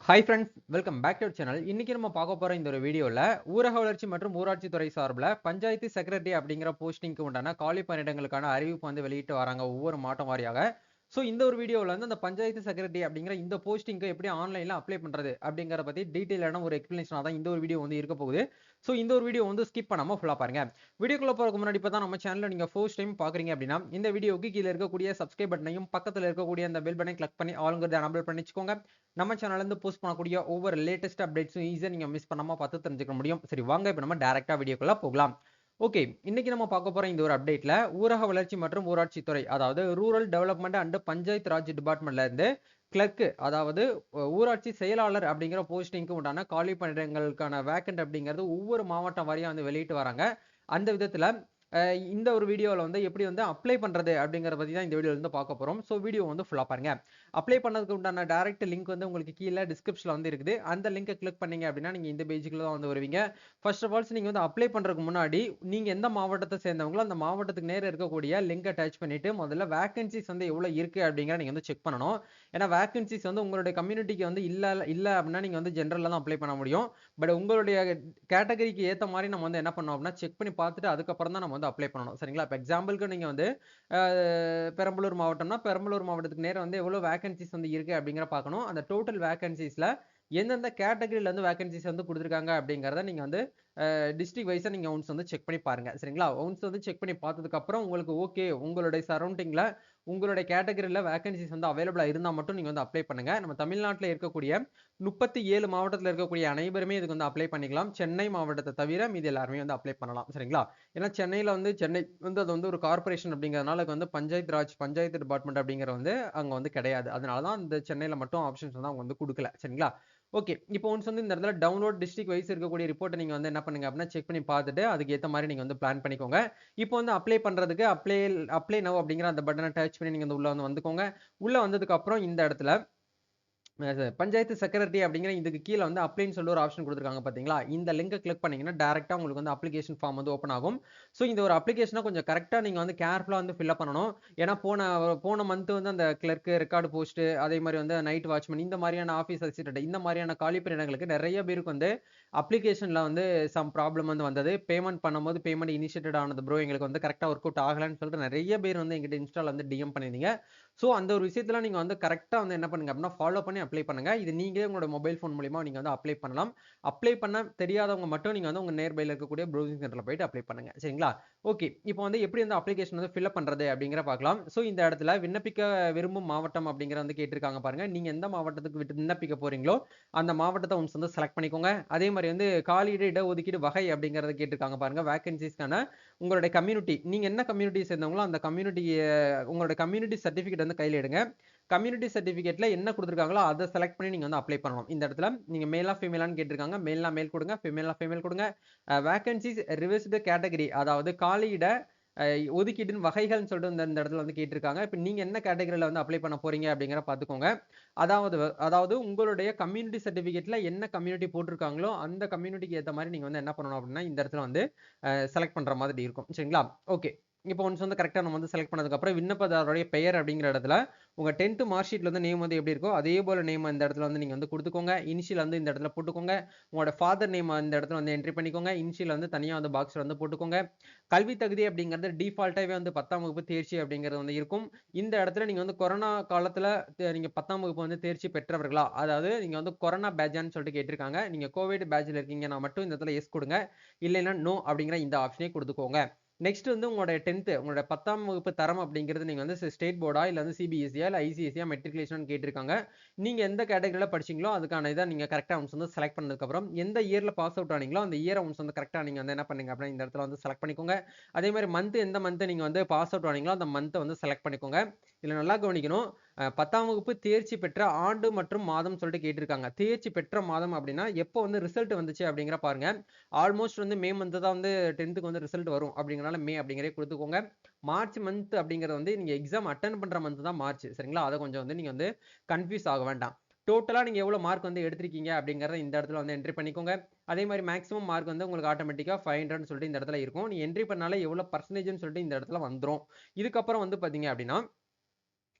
Hi friends, welcome back to our channel. இன்னைக்கு நம்ம பார்க்க போற இந்த ஒரு வீடியோல ஊரக வளர்ச்சி மற்றும் ஊராட்சி துறை சார்பில் பஞ்சாயத்து செக்ரட்டரி அப்படிங்கிற போஸ்டிங்க்கு உண்டான காலி பணியிடங்களுக்கான அறிவிப்பு வந்து வெளியிட்டு வராங்க ஒவ்வொரு மாவட்டம் வாரியாக. ஸோ இந்த ஒரு வீடியோவில் வந்து அந்த பஞ்சாயத்து செக்ரட்டரி அப்படிங்கிற இந்த போஸ்டிங்க்கு எப்படி ஆன்லைனில் அப்ளை பண்ணுறது அப்படிங்கிற பற்றி டீட்டெயிலான ஒரு எக்ஸ்பிளேஷனாக தான் இந்த ஒரு வீடியோ வந்து இருக்க போகுது. ஸோ இந்த ஒரு வீடியோ வந்து ஸ்கிப் பண்ணாமல் ஃபுல்லாக பாருங்க. வீடியோக்குள்ள போகிறதுக்கு முன்னாடி இப்போ தான் நம்ம சேனலில் நீங்கள் ஃபர்ஸ்ட் டைம் பார்க்குறீங்க அப்படின்னா இந்த வீடியோக்கு கீழே இருக்கக்கூடிய சப்ஸ்கிரைப் பட்டனையும் பக்கத்தில் இருக்கக்கூடிய அந்த பெல் பட்டனை கிளிக் பண்ணி ஆளுங்கிறத எனபிள் பண்ணி வச்சுக்கோங்க. நம்ம சேனல்லேருந்து போஸ்ட் பண்ணக்கூடிய ஒவ்வொரு லேட்டஸ்ட் அப்டேட்ஸும் ஈஸியாக நீங்கள் மிஸ் பண்ணாமல் பார்த்து தெரிஞ்சுக்க முடியும். சரி, வாங்க இப்போ நம்ம டேரெக்டாக வீடியோக்குள்ளே போகலாம். ஓகே, இன்னைக்கு நம்ம பார்க்க போற இந்த ஒரு அப்டேட்ல ஊரக வளர்ச்சி மற்றும் ஊராட்சி துறை, அதாவது rural development and panchayat Raj டிபார்ட்மெண்ட்ல இருந்து கிளர்க், அதாவது ஊராட்சி செயலாளர் அப்படிங்கிற போஸ்டிங்க்கு உண்டான காலி பணியிடங்களுக்கான வேக்கண்ட் அப்படிங்கிறது ஒவ்வொரு மாவட்டம் வாரியா வந்து வெளியிட்டு வராங்க. அந்த விதத்துல இந்த ஒரு வீடியோவில் வந்து எப்படி வந்து அப்ளை பண்ணுறது அப்படிங்கிற பற்றி தான் இந்த வீடியோவில் வந்து பார்க்க போகிறோம். ஸோ வீடியோ வந்து ஃபுல்லாக பாருங்க. அப்ளை பண்ணதுக்கு உண்டான டைரக்ட் லிங்க் வந்து உங்களுக்கு கீழே டிஸ்கிரிப்ஷனில் வந்து இருக்குது. அந்த லிங்கை கிளிக் பண்ணீங்க அப்படின்னா நீங்கள் இந்த பேஜுக்குள்ள தான் வந்து வருவீங்க. ஃபர்ஸ்ட் ஆஃப் ஆல்ஸ் நீங்கள் வந்து அப்ளை பண்ணுறதுக்கு முன்னாடி நீங்கள் எந்த மாவட்டத்தை சேர்ந்தவங்களோ அந்த மாவட்டத்துக்கு நேர இருக்கக்கூடிய லிங்கை டச் பண்ணிட்டு முதல்ல வேகன்சிஸ் வந்து எவ்வளோ இருக்குது அப்படிங்கிற நீங்கள் வந்து செக் பண்ணணும். ஏன்னா வேகன்சிஸ் வந்து உங்களுடைய கம்யூனிட்டிக்கு வந்து இல்லை அப்படின்னா நீங்கள் வந்து ஜென்ரலில் தான் அப்ளை பண்ண முடியும். பட் உங்களுடைய கேட்டகரிக்கு ஏற்ற மாதிரி நம்ம வந்து என்ன பண்ணோம் அப்படின்னா செக் பண்ணி பார்த்துட்டு அதுக்கப்புறம் தான் நம்ம வந்து அப்ளை பண்ணணும். சரிங்களா? இப்போ எக்ஸாம்பிளுக்கு நீங்கள் வந்து பெரம்பலூர் மாவட்டம்னா பெரம்பலூர் மாவட்டத்துக்கு நேரம் வந்து எவ்வளோ வேகன்சிஸ் வந்து இருக்கு அப்படிங்கிற பார்க்கணும். அந்த டோட்டல் வேகன்சிஸ்ல எந்தெந்த கேட்டகரியில வந்து வேகன்சிஸ் வந்து கொடுத்துருக்காங்க அப்படிங்கிறத நீங்க வந்து டிஸ்ட்ரிக்ட் வைஸா நீங்க ஒன்ஸ் வந்து செக் பண்ணி பாருங்க. சரிங்களா? ஒன்ஸ் வந்து செக் பண்ணி பார்த்ததுக்கு அப்புறம் உங்களுக்கு ஓகே, உங்களுடைய சரௌண்டிங்ல உங்களுடைய கேட்டகரியில வேகன்சிஸ் வந்து அவைலபிளா இருந்தா மட்டும் நீங்க வந்து அப்ளை பண்ணுங்க. நம்ம தமிழ்நாட்டில் இருக்கக்கூடிய 37 மாவட்டத்தில் இருக்கக்கூடிய அனைவருமே இதுக்கு வந்து அப்ளை பண்ணிக்கலாம். சென்னை மாவட்டத்தை தவிர மீதி எல்லாருமே வந்து அப்ளை பண்ணலாம். சரிங்களா? ஏன்னா சென்னையில வந்து சென்னை வந்து அது வந்து ஒரு கார்பரேஷன் அப்படிங்கிறதுனால வந்து பஞ்சாயத்து ராஜ் பஞ்சாயத்து டிபார்ட்மெண்ட் அப்படிங்கிற வந்து அங்க வந்து கிடையாது. அதனால தான் இந்த சென்னையில மட்டும் ஆப்ஷன்ஸ் வந்து அவங்க வந்து கொடுக்கல. சரிங்களா? ஓகே, இப்போ ஒன்ஸ் வந்து இந்த இடத்துல டவுன்லோட் டிஸ்ட்ரிக்ட் வைஸ் இருக்கக்கூடிய ரிப்போர்ட்டை நீங்க வந்து என்ன பண்ணுங்க அப்படின்னா செக் பண்ணி பார்த்துட்டு அதுக்கு ஏற்ற மாதிரி நீங்க வந்து பிளான் பண்ணிக்கோங்க. இப்போ வந்து அப்ளை பண்றதுக்கு அப்ளை நவ் அப்படிங்கிற அந்த பட்டனை டச் பண்ணி நீங்க வந்து உள்ள வந்து வந்துக்கோங்க. உள்ள வந்ததுக்கு அப்புறம் இந்த இடத்துல பஞ்சாயத்து செக்ரட்டரி அப்படிங்கிற இதுக்கு கீழே வந்து அப்ளைன்னு சொல்லி ஒரு ஆப்ஷன் கொடுத்துருக்காங்க பாத்தீங்களா? இந்த லிங்கை கிளிக் பண்ணீங்கன்னா டேரக்டா உங்களுக்கு வந்து அப்ளிகேஷன் ஃபார்ம் வந்து ஓப்பன் ஆகும். ஸோ இந்த ஒரு அப்ளிகேஷனை கொஞ்சம் கரெக்டா நீங்க வந்து கேர்ஃபுல்லா வந்து ஃபில்அப் பண்ணணும். ஏன்னா போன மந்த் வந்து அந்த கிளர்க், ரெக்கார்டு போஸ்ட், அதே மாதிரி வந்து நைட் வாட்ச்மேன், இந்த மாதிரியான ஆஃபீஸ் அசிஸ்டன்ட், இந்த மாதிரியான காலி பணியிடங்களுக்கு நிறைய பேருக்கு வந்து அப்ளிகேஷன்ல வந்து சம் ப்ராப்ளம் வந்து வந்தது. பேமெண்ட் பண்ணும்போது பேமெண்ட் இனிஷியேட்டட் ஆனது ப்ரோ, எங்களுக்கு வந்து கரெக்டா ஒர்க் அவுட் ஆகலன்னு சொல்லிட்டு நிறைய பேர் வந்து எங்கிட்ட இன்ஸ்டால வந்து டிஎம் பண்ணிருந்தீங்க. ஸோ அந்த ஒரு விஷயத்துல நீங்க வந்து கரெக்டா வந்து என்ன பண்ணுங்க அப்படின்னா ஃபாலோ பண்ணி அப்ளை பண்ணுங்க. இது நீங்களே உங்களோட மொபைல் ஃபோன் மூலியமா நீங்க வந்து அப்ளை பண்ணலாம். அப்ளை பண்ண தெரியாதவங்க மட்டும் நீங்க வந்து உங்க நியர்பைல இருக்கக்கூடிய ப்ரௌசிங் சென்டர்ல போயிட்டு அப்ளை பண்ணுங்க. சரிங்களா? ஓகே, இப்போ வந்து எப்படி வந்து அப்ளிகேஷன் வந்து ஃபில்அப் பண்றது அப்படிங்கிற பார்க்கலாம். ஸோ இந்த இடத்துல விண்ணப்பிக்க விரும்பும் மாவட்டம் அப்படிங்கிற வந்து கேட்டிருக்காங்க பாருங்க. நீங்க எந்த மாவட்டத்துக்கு விண்ணப்பிக்க போறீங்களோ அந்த மாவட்டத்தை ஒன்ஸ் வந்து செலக்ட் பண்ணிக்கோங்க. அதே மாதிரி வந்து காலியிட இடஒதுக்கீடு வகை அப்படிங்கறத கேட்டிருக்காங்க பாருங்க. வேகன்சிஸ்க்கான உங்களுடைய கம்யூனிட்டி, நீங்க என்ன கம்யூனிட்டி சேர்ந்தவங்களோ அந்த கம்யூனிட்டி, உங்களுடைய கம்யூனிட்டி சர்டிபிகேட் வந்து கையில எடுங்க. கம்யூனிட்டி சர்டிபிகேட்ல என்ன கொடுத்துருக்காங்களோ அதை செலக்ட் பண்ணி நீங்க வந்து அப்ளை பண்ணணும். இந்த இடத்துல நீங்க மேலா ஃபீமேலான்னு கேட்டிருக்காங்க. மேல்னா மேல் கொடுங்க, ஃபீமேலா ஃபீமேல் கொடுங்க. வேகன்சிஸ் ரிவர்ஸ்டு கேட்டகரி, அதாவது காலியிட ஒதுக்கீட்டின் வகைகள்னு சொல்லிட்டு இந்த இடத்துல வந்து கேட்டிருக்காங்க. இப்போ நீங்க என்ன கேட்டகரியில வந்து அப்ளை பண்ண போறீங்க அப்படிங்கிற பாத்துக்கோங்க. அதாவது அதாவது உங்களுடைய கம்யூனிட்டி சர்டிபிகேட்ல என்ன கம்யூனிட்டி போட்டிருக்காங்களோ அந்த கம்யூனிட்டிக்கு ஏற்ற மாதிரி நீங்க வந்து என்ன பண்ணணும் அப்படின்னா இந்த இடத்துல வந்து செலக்ட் பண்ற மாதிரி இருக்கும். சரிங்களா? ஓகே, இப்போ ஒன்ஸ் வந்து கரெக்டா நம்ம வந்து செலக்ட் பண்ணதுக்கு அப்புறம் விண்ணப்பதாரருடைய பெயர் அப்படிங்கிற இடத்துல உங்க 10th மார்க் ஷீட்ல வந்து நேம் வந்து எப்படி இருக்கோ அதே போல நேம் இந்த இடத்துல வந்து நீங்க வந்து கொடுத்துக்கோங்க. இனிஷியல் வந்து இந்த இடத்துல போட்டுக்கோங்க. உங்களோட ஃபாதர் நேம் இந்த இடத்துல வந்து என்ட்ரி பண்ணிக்கோங்க. இனிஷியல் வந்து தனியா வந்து பாக்ஸ்ல வந்து போட்டுக்கோங்க. கல்வி தகுதி அப்படிங்கிறது டிஃபால்ட்டாவே வந்து 10ஆம் வகுப்பு தேர்ச்சி அப்படிங்கிறது வந்து இருக்கும். இந்த இடத்துல நீங்க வந்து கொரோனா காலத்துல நீங்க 10ஆம் வகுப்பு வந்து தேர்ச்சி பெற்றவர்களா, அதாவது நீங்க வந்து கொரோனா பேட்சான்னு சொல்லிட்டு கேட்டிருக்காங்க. நீங்க கோவிட் பேட்ச்ல இருக்கீங்கன்னா மட்டும் இந்த இடத்துல எஸ் கொடுங்க. இல்லைன்னா நோ அப்படிங்கிற இந்த ஆப்ஷனே கொடுத்துக்கோங்க. நெக்ஸ்ட் வந்து உங்களோட 10th, உங்களோட 10ஆம் வகுப்பு தரம் அப்படிங்கிறது நீங்க வந்து ஸ்டேட் போர்டா இல்ல வந்து சிபிஎஸ்சியா இல்ல ஐசிஎஸ்சியா மெட்ரிகுலேஷன் கேட்டிருக்காங்க. நீங்க எந்த கேட்டகரியில படிச்சீங்களோ அதுக்கான இதை நீங்க கரெக்டா ஒன்ஸ் வந்து செலக்ட் பண்ணதுக்கு அப்புறம் எந்த இயர்ல பாஸ் அவுட் ஆனீங்களோ அந்த இயரை ஒன்ஸ் வந்து கரெக்டா நீங்க வந்து என்ன பண்ணுங்க அப்படின்னா இந்த இடத்துல வந்து செலக்ட் பண்ணிக்கோங்க. அதே மாதிரி மந்த், எந்த மந்த் நீங்க வந்து பாஸ் அவுட் ஆனீங்களோ அந்த மந்த்தை வந்து செலக்ட் பண்ணிக்கோங்க. இதுல நல்லா கவனிக்கணும். 10ஆம் வகுப்பு தேர்ச்சி பெற்ற ஆண்டு மற்றும் மாதம் சொல்லிட்டு கேட்டிருக்காங்க. தேர்ச்சி பெற்ற மாதம் அப்படின்னா எப்போ வந்து ரிசல்ட் வந்துச்சு அப்படிங்கிற பாருங்க. ஆல்மோஸ்ட் வந்து மே மந்த் தான் வந்து 10th வந்து ரிசல்ட் வரும் அப்படிங்கறனால மே அப்படிங்கறே கொடுத்துக்கோங்க. மார்ச் மந்த் அப்படிங்கிறது வந்து நீங்க எக்ஸாம் அட்டன் பண்ற மந்த் தான் மார்ச். சரிங்களா? அதை கொஞ்சம் வந்து நீங்க வந்து கன்ஃபியூஸ் ஆக வேண்டாம். டோட்டலா நீங்க எவ்வளவு மார்க் வந்து எடுத்திருக்கீங்க அப்படிங்கறத இந்த இடத்துல வந்து என்ட்ரி பண்ணிக்கோங்க. அதே மாதிரி மேக்ஸிமம் மார்க் வந்து உங்களுக்கு ஆட்டோமேட்டிக்கா 500 சொல்லிட்டு இந்த இடத்துல இருக்கும். நீ என்ட்ரி பண்ணாலே எவ்வளவு பர்சன்டேஜ்னு சொல்லிட்டு இந்த இடத்துல வந்துரும். இதுக்கப்புறம் வந்து பாத்தீங்க அப்படின்னா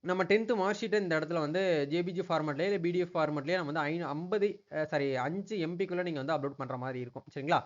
நம்ம 10th மார்க் ஷீட் இந்த இடத்துல வந்து ஜேபிஜி ஃபார்மட்லயே இல்ல பிடிஎஃப் ஃபார்மட்லயே நம்ம வந்து 5 எம்பிக்குள்ள நீங்க வந்து அப்லோட் பண்ற மாதிரி இருக்கும். சரிங்களா?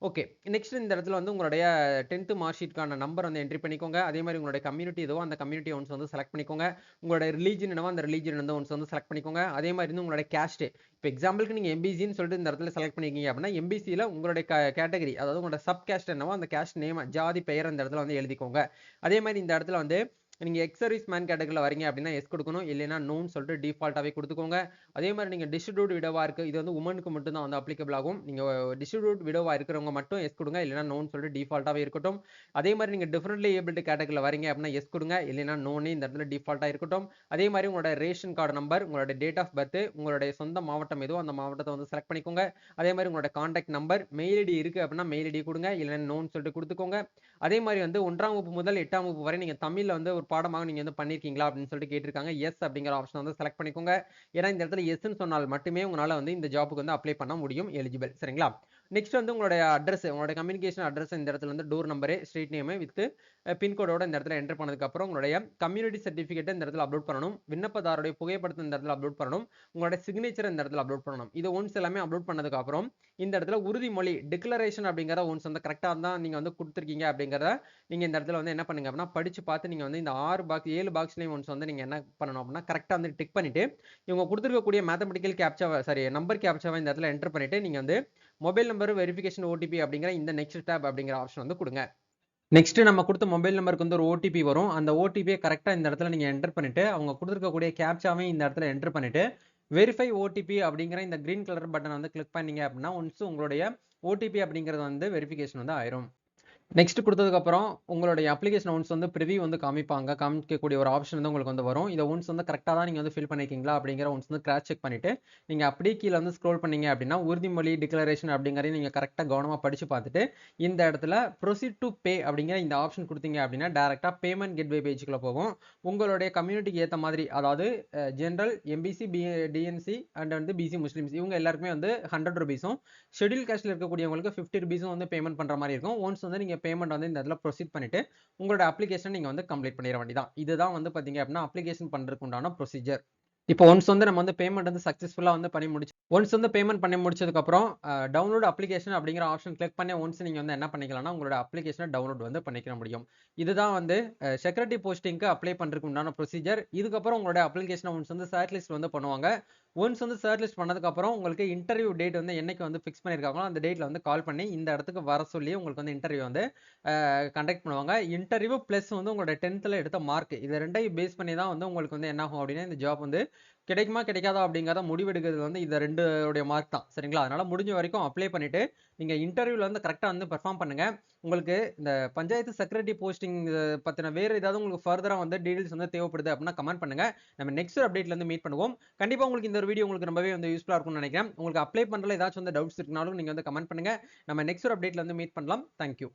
ஓகே. நெக்ஸ்ட் இந்த இடத்துல வந்து உங்களுடைய 10th மார்க் ஷீட்கான நம்பர் வந்து என்ட்ரி பண்ணிக்கோங்க. அதே மாதிரி உங்களுடைய கம்யூனிட்டி எதுவோ அந்த கம்யூனிட்டி ஒன்ஸ் வந்து செலக்ட் பண்ணிக்கோங்க. உங்களுடைய ரிலீஜன் என்னவோ அந்த ரிலீஜன் வந்து ஒன்ஸ் வந்து செலக்ட் பண்ணிக்கோங்க. அதே மாதிரி வந்து உங்களுடைய காஸ்ட். இப்போ எக்ஸாம்பிளுக்கு நீங்க எம்பிசின்னு சொல்லிட்டு இந்த இடத்துல செலக்ட் பண்ணிருக்கீங்க அப்படின்னா எம்பிசில உங்களுடைய கேட்டகரி அதாவது உங்களோட சப் காஸ்ட் என்னவோ அந்த காஸ்ட் நேம் ஜாதி பெயர் அந்த இடத்துல வந்து எழுதிக்கோங்க. அதே மாதிரி இந்த இடத்துல வந்து நீங்க எக்ஸ் சர்வீஸ் மேன் கேட்டகரியில் வரீங்க அப்படின்னா எஸ் கொடுக்கணும், இல்லைன்னா நோன்னு சொல்லிட்டு டிஃபால்ட்டாவே கொடுத்துக்கோங்க. அதே மாதிரி நீங்க டிஸ்ட்ரிபியூட் விடவா இருக்கு, இது வந்து உமனுக்கு மட்டும் தான் வந்து அப்ளிகபிள் ஆகும். நீங்க டிஸ்ட்ரிபியூட் விடவா இருக்கிறவங்க மட்டும் எஸ் கொடுங்க, இல்லைன்னா நோன்னு சொல்லிட்டு டிஃபால்ட்டாவே இருக்கட்டும். அதே மாதிரி நீங்க டிஃபரெண்ட்லி ஏபிள்டு கேட்டகரியில் வரீங்க அப்படின்னா எஸ் கொடுங்க, இல்லைன்னா நோன்னு இந்த இடத்துல டிஃபால்ட்டா இருக்கட்டும். அதே மாதிரி உங்களோட ரேஷன் கார்டு நம்பர், உங்களோட டேட் ஆஃப் பர்த், உங்களுடைய சொந்த மாவட்டம் எதுவோ அந்த மாவட்டத்தை வந்து செலக்ட் பண்ணிக்கோங்க. அதே மாதிரி உங்களோட கான்டாக்ட் நம்பர், மெயில் ஐடி இருக்கு அப்படின்னா மெயில் ஐடி கொடுங்க, இல்லைன்னா நோன்னு சொல்லிட்டு கொடுத்துக்கோங்க. அதே மாதிரி வந்து 1ஆம் வகுப்பு முதல் 8ஆம் வகுப்பு வரை நீங்க தமிழ்ல வந்து ஒரு பாடமாக நீங்க வந்து பண்ணிருக்கீங்களா அப்படின்னு சொல்லிட்டு கேட்டிருக்காங்க. எஸ் அப்படிங்கிற ஆப்ஷன் வந்து செலக்ட் பண்ணிக்கோங்க. ஏன்னா இந்த இடத்துல எஸ்ன்னு சொன்னால் மட்டுமே உங்களால வந்து இந்த ஜாபுக்கு வந்து அப்ளை பண்ண முடியும், எலிஜிபிள். சரிங்களா? நெக்ஸ்ட் வந்து உங்களுடைய அட்ரஸ், உங்களுடைய கம்யூனிகேஷன் அட்ரஸ் இந்த இடத்துல வந்து door number, street name with பின்கோடோட இந்த இடத்துல என்டர் பண்ணதுக்கு அப்புறம் உங்களுடைய கம்யூனிட்டி சர்டிபிகேட் இந்த இடத்துல அப்லோட் பண்ணணும். விண்ணப்பதாருடைய புகைப்படத்தை இந்த இடத்துல அப்லோட் பண்ணணும். உங்களுடைய சிக்னேச்சர் இந்த இடத்துல அப்லோட் பண்ணணும். இது ஒன்ஸ் எல்லாமே அப்லோட் பண்ணதுக்கு அப்புறம் இந்த இடத்துல உறுதிமொழி டிக்ளரேஷன் அப்படிங்கறத ஒன்ஸ் வந்து கரெக்டா தான் நீங்க வந்து கொடுத்துருக்கீங்க அப்படிங்கறத நீங்க இந்த இடத்துல வந்து என்ன பண்ணுங்க அப்படின்னா படிச்சு பார்த்து நீங்க வந்து இந்த 7 பாக்ஸ்லயும் ஒன்ஸ் வந்து நீங்க என்ன பண்ணணும் அப்படின்னா கரெக்டா வந்து டிக் பண்ணிட்டு இவங்க கொடுத்துருக்கக்கூடிய மேத்தமெட்டிக்கல் கேப்சா நம்பர் கேப்சாவை இந்த இடத்துல என்டர் பண்ணிட்டு நீங்க வந்து மொபைல் நம்பர் வெரிஃபிகேஷன் ஓடிபி அப்படிங்கிற இந்த நெக்ஸ்ட் டேப் அப்படிங்கிற ஆப்ஷன் வந்து கொடுங்க. நெக்ஸ்ட் நம்ம கொடுத்த மொபைல் நம்பருக்கு வந்து ஒரு ஓடிபி வரும். அந்த ஓடிபியை கரெக்டா இந்த இடத்துல நீங்க என்டர் பண்ணிட்டு அவங்க கொடுத்துருக்கக்கூடிய கேப்சாவையும் இந்த இடத்துல என்டர் பண்ணிட்டு வெரிஃபை ஓடிபி அப்படிங்கிற இந்த கிரீன் கலர் பட்டன் வந்து கிளிக் பண்ணீங்க அப்படின்னா ஒன்ஸ் உங்களுடைய ஓடிபி அப்படிங்கிறது வந்து வெரிஃபிகேஷன் வந்து ஆயிரும். நெக்ஸ்ட் கொடுத்ததுக்கு அப்புறம் உங்களுடைய அப்ளிகேஷன் ஒன்ஸ் வந்து ப்ரிவியூ வந்து காமிக்கக்கூடிய ஒரு ஆப்ஷன் வந்து உங்களுக்கு வந்து வரும். இதை ஒன்ஸ் வந்து கரெக்டாக தான் நீங்கள் வந்து ஃபில் பண்ணிருக்கீங்களா அப்படிங்கிற ஒன்ஸ் வந்து கிராஸ் செக் பண்ணிட்டு நீங்கள் அப்படியே கீழே வந்து ஸ்க்ரோல் பண்ணீங்க அப்படின்னா உறுதிமொழி டிக்ளரேஷன் அப்படிங்கிறத நீங்கள் கரெக்டாக கவனமாக படிச்சு பார்த்துட்டு இந்த இடத்துல ப்ரொசீட் டு பே அப்படிங்கிற இந்த ஆப்ஷன் கொடுத்தீங்க அப்படின்னா டேரெக்டாக பேமெண்ட் கெட்வே பேஜுக்குள்ள போகும். உங்களுடைய கம்யூனிட்டிக்கு ஏற்ற மாதிரி அதாவது ஜென்ரல், எம்பிசி, டிஎன்சி அண்ட் வந்து பிசி முஸ்லிம்ஸ் இவங்க எல்லாருக்குமே வந்து 100 ரூபீஸும், ஷெட்யூல் காஸ்ட்ல இருக்கக்கூடியவங்களுக்கு 50 ரூபீஸும் வந்து பேமெண்ட் பண்ற மாதிரி இருக்கும். ஒன்ஸ் வந்து நீங்க பேமெண்ட் வந்து இந்த இடத்துல ப்ரொசீட் பண்ணிட்டு உங்களோட அப்ளிகேஷன் நீங்க வந்து கம்ப்ளீட் பண்ணிட வேண்டியதான். இதுதான் வந்து பாத்தீங்க அப்படின்னா அப்ளிகேஷன் பண்றதுக்கு உண்டான ப்ரொசீஜர். இப்போ ஒன்ஸ் வந்து நம்ம வந்து பேமெண்ட் வந்து சக்சஸ்ஃபுல்லா வந்து பண்ணி முடிச்சு ஒன்ஸ் வந்து பேமெண்ட் பண்ணி முடிச்சதுக்கு அப்புறம் டவுன்லோட் அப்ளிகேஷன் அப்படிங்கிற ஆப்ஷன் கிளிக் பண்ணி ஒன்ஸ் நீங்க வந்து என்ன பண்ணிக்கலாம்னா உங்களோட அப்ளிகேஷனை டவுன்லோட் வந்து பண்ணிக்க முடியும். இதுதான் வந்து செக்யூரிட்டி போஸ்டிங்க்கு அப்ளை பண்றதுக்கு உண்டான ப்ரொசீஜர். இதுக்கப்புறம் உங்களோட அப்ளிகேஷனை ஒன்ஸ் வந்து ஷார்ட் லிஸ்ட் வந்து பண்ணுவாங்க. ஒன்ஸ் வந்து ஷார்ட் லிஸ்ட் பண்ணதுக்கு அப்புறம் உங்களுக்கு இன்டர்வியூ டேட் வந்து என்னைக்கு வந்து ஃபிக்ஸ் பண்ணிருக்காங்களோ அந்த டேட்ல வந்து கால் பண்ணி இந்த இடத்துக்கு வர சொல்லி உங்களுக்கு வந்து இன்டர்வியூ வந்து கண்டக்ட் பண்ணுவாங்க. இன்டர்வியூ பிளஸ் வந்து உங்களோட 10th எடுத்த மார்க் இது ரெண்டையும் பேஸ் பண்ணி தான் வந்து உங்களுக்கு வந்து என்ன ஆகும் அப்படின்னா இந்த ஜாப் வந்து கிடைக்குமா கிடைக்காதா அப்படிங்கிறத முடிவெடுக்கிறது வந்து இந்த 2 மார்க் தான். சரிங்களா? அதனால முடிஞ்ச வரைக்கும் அப்ளை பண்ணிட்டு நீங்க இன்டர்வியூல வந்து கரெக்டா வந்து பெர்ஃபார்ம் பண்ணுங்க. உங்களுக்கு இந்த பஞ்சாயத்து செக்ரட்டரி போஸ்டிங் பத்தின வேற ஏதாவது உங்களுக்கு ஃபர்தரா வந்து டீடைல்ஸ் வந்து தேவைப்படுது அப்படின்னா கமெண்ட் பண்ணுங்க. நம்ம நெக்ஸ்ட் அப்டேட்ல இருந்து மீட் பண்ணுவோம். கண்டிப்பா உங்களுக்கு இந்த ஒரு வீடியோ உங்களுக்கு ரொம்பவே வந்து யூஸ்ஃபுல்லா இருக்கும்னு நினைக்கிறேன். உங்களுக்கு அப்ளை பண்றதுல ஏதாச்சும் வந்து டவுட்ஸ் இருக்குனாலும் நீங்க வந்து கமெண்ட் பண்ணுங்க. நம்ம நெக்ஸ்ட் அப்டேட்ல வந்து மீட் பண்ணலாம். தேங்க்யூ.